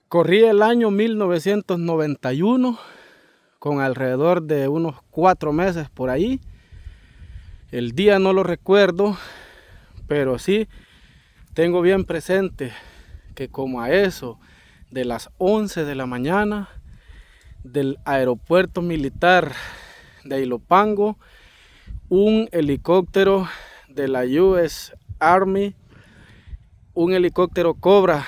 Corrí el año 1991 con alrededor de unos 4 meses por ahí. El día no lo recuerdo, pero sí tengo bien presente que como a eso de las 11 de la mañana del aeropuerto militar de Ilopango, un helicóptero de la US Army, un helicóptero Cobra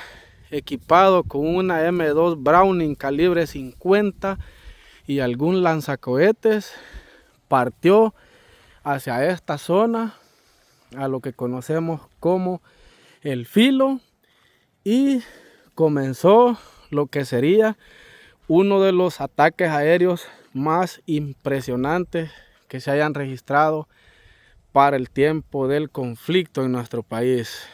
equipado con una M2 Browning calibre 50 y algún lanzacohetes, partió hacia esta zona, a lo que conocemos como el Filo, y comenzó lo que sería uno de los ataques aéreos más impresionantes que se hayan registrado para el tiempo del conflicto en nuestro país.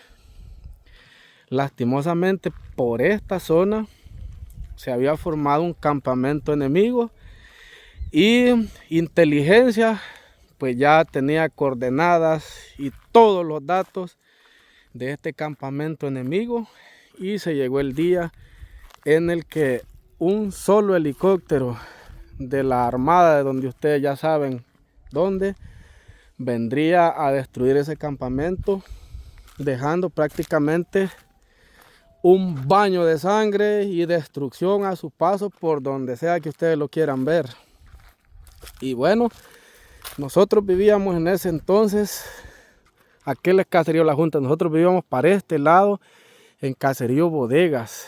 Lastimosamente, por esta zona se había formado un campamento enemigo y inteligencia pues ya tenía coordenadas y todos los datos de este campamento enemigo, y se llegó el día en el que un solo helicóptero de la Armada, de donde ustedes ya saben dónde, vendría a destruir ese campamento, dejando prácticamente un baño de sangre y destrucción a su paso por donde sea que ustedes lo quieran ver. Y bueno, nosotros vivíamos en ese entonces, aquel es Caserío La Junta, nosotros vivíamos para este lado en Caserío Bodegas.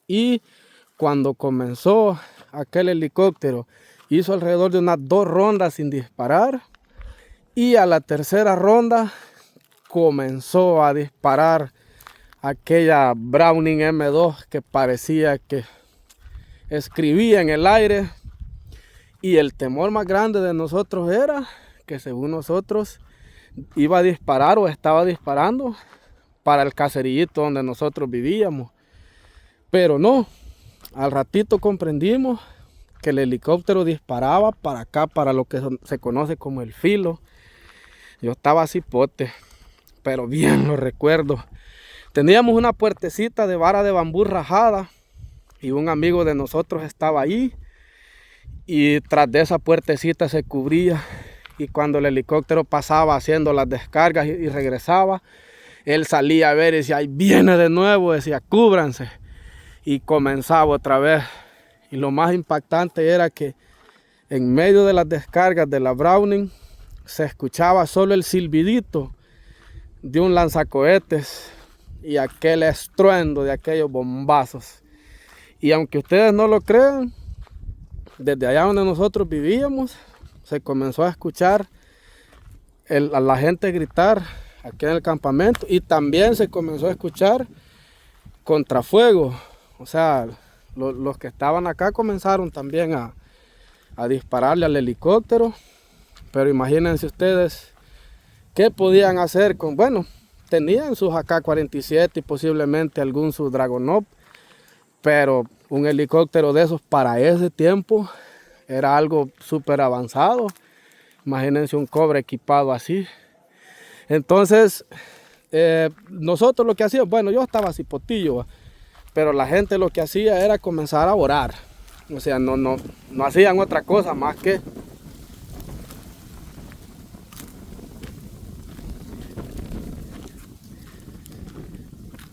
Y cuando comenzó aquel helicóptero, hizo alrededor de unas 2 rondas sin disparar, y a la tercera ronda comenzó a disparar aquella Browning M2 que parecía que escribía en el aire. Y el temor más grande de nosotros era que, según nosotros, iba a disparar o estaba disparando para el caserillito donde nosotros vivíamos. Pero no, al ratito comprendimos que el helicóptero disparaba para acá, para lo que se conoce como el Filo. Yo estaba cipote, pero bien lo recuerdo. Teníamos una puertecita de vara de bambú rajada y un amigo de nosotros estaba ahí, y tras de esa puertecita se cubría, y cuando el helicóptero pasaba haciendo las descargas y regresaba, él salía a ver y decía: ahí viene de nuevo, decía, cúbranse, y comenzaba otra vez. Y lo más impactante era que en medio de las descargas de la Browning se escuchaba solo el silbidito de un lanzacohetes y aquel estruendo de aquellos bombazos. Y aunque ustedes no lo crean, desde allá donde nosotros vivíamos se comenzó a escuchar a la gente gritar aquí en el campamento, y también se comenzó a escuchar contrafuego. O sea, los que estaban acá comenzaron también a dispararle al helicóptero. Pero imagínense ustedes qué podían hacer con, bueno, tenían sus AK-47 y posiblemente algún su Dragunov, pero un helicóptero de esos para ese tiempo era algo súper avanzado. Imagínense un Cobra equipado así. Entonces, nosotros lo que hacíamos, bueno, yo estaba cipotillo, pero la gente lo que hacía era comenzar a orar. O sea, no hacían otra cosa más que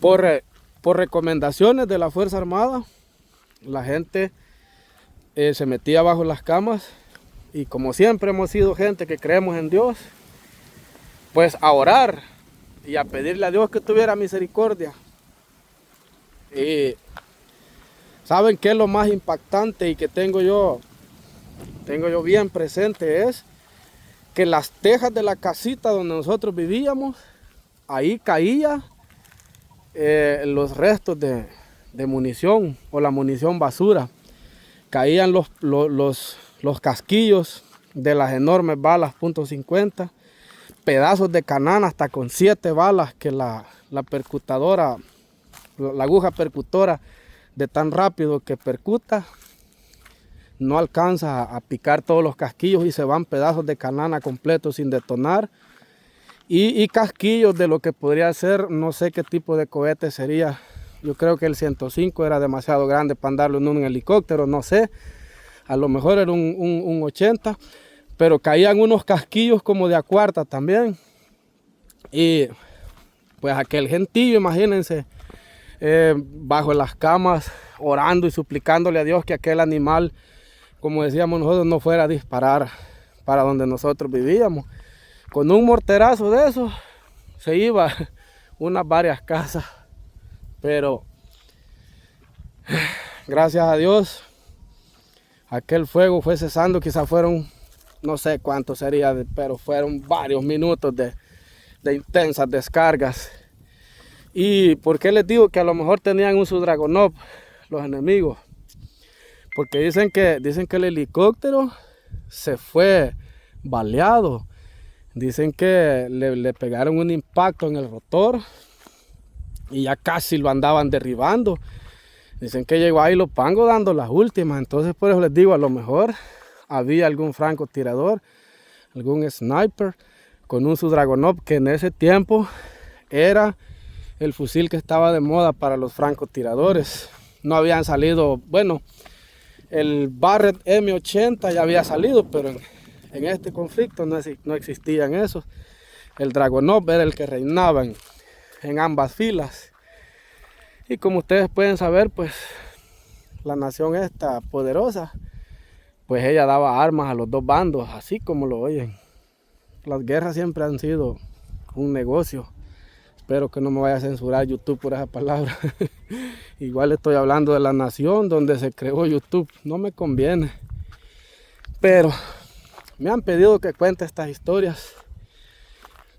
por recomendaciones de la Fuerza Armada, la gente se metía bajo las camas, y como siempre hemos sido gente que creemos en Dios, pues a orar y a pedirle a Dios que tuviera misericordia. Y ¿saben qué es lo más impactante y que tengo yo bien presente? Es que las tejas de la casita donde nosotros vivíamos, ahí caía los restos de munición, o la munición basura. Caían los casquillos de las enormes balas .50, pedazos de canana hasta con 7 balas que la percutadora, la aguja percutora, de tan rápido que percuta, no alcanza a picar todos los casquillos, y se van pedazos de canana completos sin detonar. Y casquillos de lo que podría ser, no sé qué tipo de cohete sería, Yo creo que el 105 era demasiado grande para andarlo en un helicóptero, no sé. A lo mejor era un 80, pero caían unos casquillos como de a cuarta también. Y pues aquel gentío, imagínense, bajo las camas, orando y suplicándole a Dios que aquel animal, como decíamos nosotros, no fuera a disparar para donde nosotros vivíamos. Con un morterazo de esos se iba unas varias casas, pero gracias a Dios aquel fuego fue cesando. Quizás fueron, no sé cuánto sería, pero fueron varios minutos de intensas descargas. ¿Y por qué les digo que a lo mejor tenían un Su-Dragunov los enemigos? Porque dicen que el helicóptero se fue baleado. Dicen que le pegaron un impacto en el rotor y ya casi lo andaban derribando. Dicen que llegó ahí los pangos dando las últimas. Entonces por eso les digo, a lo mejor había algún francotirador, algún sniper con un Su-Dragunov, que en ese tiempo era el fusil que estaba de moda para los francotiradores. No habían salido, bueno, el Barrett M80 ya había salido, pero en este conflicto no existían esos. El Dragunov era el que reinaba en ambas filas. Y como ustedes pueden saber, pues la nación esta poderosa, pues ella daba armas a los dos bandos, así como lo oyen. Las guerras siempre han sido un negocio. Espero que no me vaya a censurar YouTube por esa palabra. Igual estoy hablando de la nación donde se creó YouTube. No me conviene. Pero me han pedido que cuente estas historias.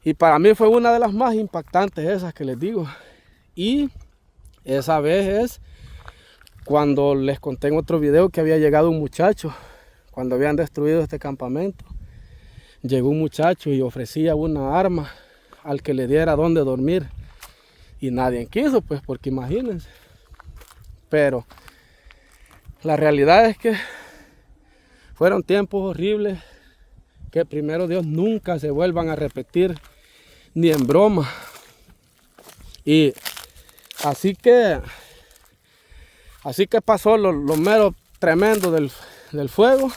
Y para mí fue una de las más impactantes esas que les digo. Y esa vez es cuando les conté en otro video que había llegado un muchacho. Cuando habían destruido este campamento. Llegó un muchacho y ofrecía una arma al que le diera donde dormir, y nadie quiso, pues, porque imagínense. Pero la realidad es que fueron tiempos horribles que primero Dios nunca se vuelvan a repetir ni en broma. Y así que pasó lo mero tremendo del fuego.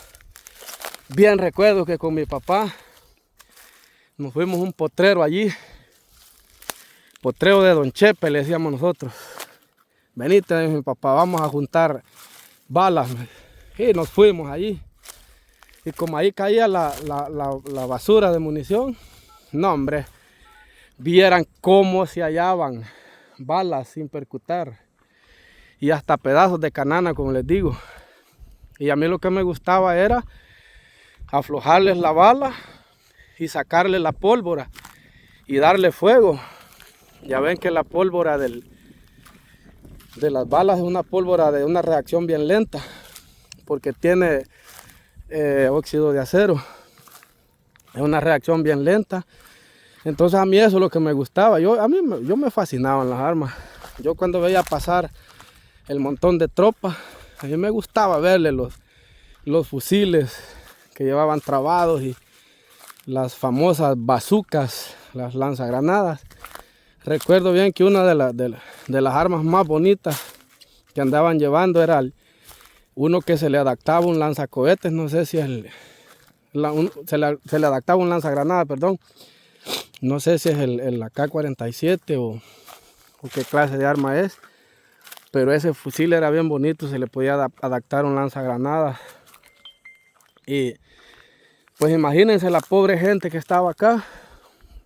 Bien recuerdo que con mi papá nos fuimos a un potrero allí, potrero de Don Chepe, le decíamos nosotros. Venite, mi papá, vamos a juntar balas. Y nos fuimos allí. Y como ahí caía la basura de munición, no hombre, vieran cómo se hallaban balas sin percutar. Y hasta pedazos de canana, como les digo. Y a mí lo que me gustaba era aflojarles la bala y sacarle la pólvora y darle fuego. Ya ven que la pólvora de las balas es una pólvora de una reacción bien lenta, porque tiene óxido de acero. Es una reacción bien lenta. Entonces a mí eso es lo que me gustaba. Yo me fascinaban las armas. Yo cuando veía pasar el montón de tropas, a mí me gustaba verle los fusiles que llevaban trabados y las famosas bazucas, las lanzagranadas. Recuerdo bien que una de las armas más bonitas que andaban llevando era uno que se le adaptaba un lanzacohetes, no sé si se le adaptaba un lanzagranada, perdón. No sé si es el AK-47 o qué clase de arma es, pero ese fusil era bien bonito, se le podía adaptar un lanzagranadas. Y pues imagínense la pobre gente que estaba acá.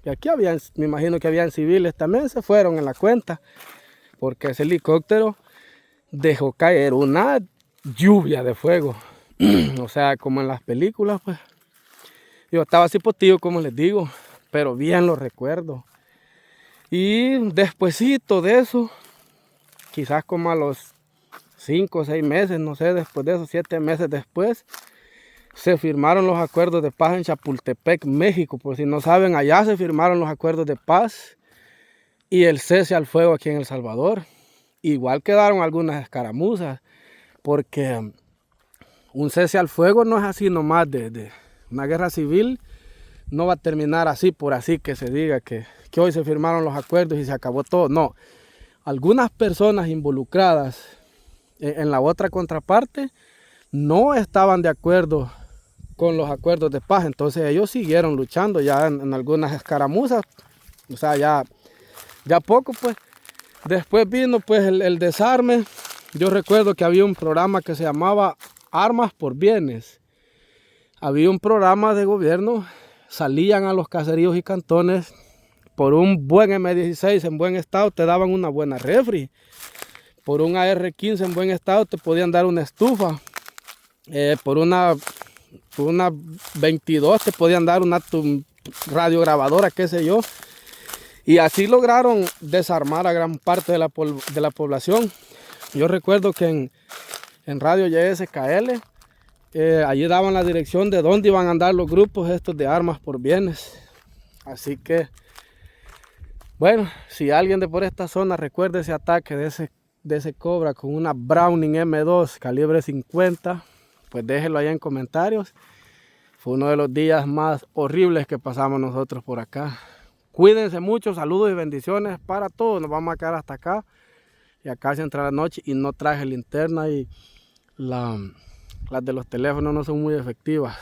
Y aquí me imagino que habían civiles también, se fueron en la cuenta, porque ese helicóptero dejó caer una lluvia de fuego. O sea, como en las películas, pues. Yo estaba así potillo, como les digo, pero bien lo recuerdo. Y despuesito de eso, quizás como a los 5 o 6 meses, no sé, después de esos 7 meses después, se firmaron los acuerdos de paz en Chapultepec, México. Por si no saben, allá se firmaron los acuerdos de paz y el cese al fuego aquí en El Salvador. Igual quedaron algunas escaramuzas, porque un cese al fuego no es así nomás de una guerra civil. No va a terminar así por así que se diga que hoy se firmaron los acuerdos y se acabó todo. No, algunas personas involucradas en la otra contraparte no estaban de acuerdo con los acuerdos de paz. Entonces ellos siguieron luchando ya en algunas escaramuzas. O sea, ya poco pues. Después vino pues el desarme. Yo recuerdo que había un programa que se llamaba Armas por Bienes. Había un programa de gobierno, salían a los caseríos y cantones por un buen M16 en buen estado, te daban una buena refri. Por un AR-15 en buen estado te podían dar una estufa. Por una 22 te podían dar una radiograbadora, qué sé yo. Y así lograron desarmar a gran parte de la población. Yo recuerdo que en Radio YSKL, allí daban la dirección de dónde iban a andar los grupos estos de Armas por Bienes. Así que, bueno, si alguien de por esta zona recuerda ese ataque de ese Cobra con una Browning M2 calibre 50, pues déjenlo allá en comentarios. Fue uno de los días más horribles que pasamos nosotros por acá. Cuídense mucho, saludos y bendiciones para todos. Nos vamos a quedar hasta acá. Y acá se entra la noche y no traje linterna y las de los teléfonos no son muy efectivas.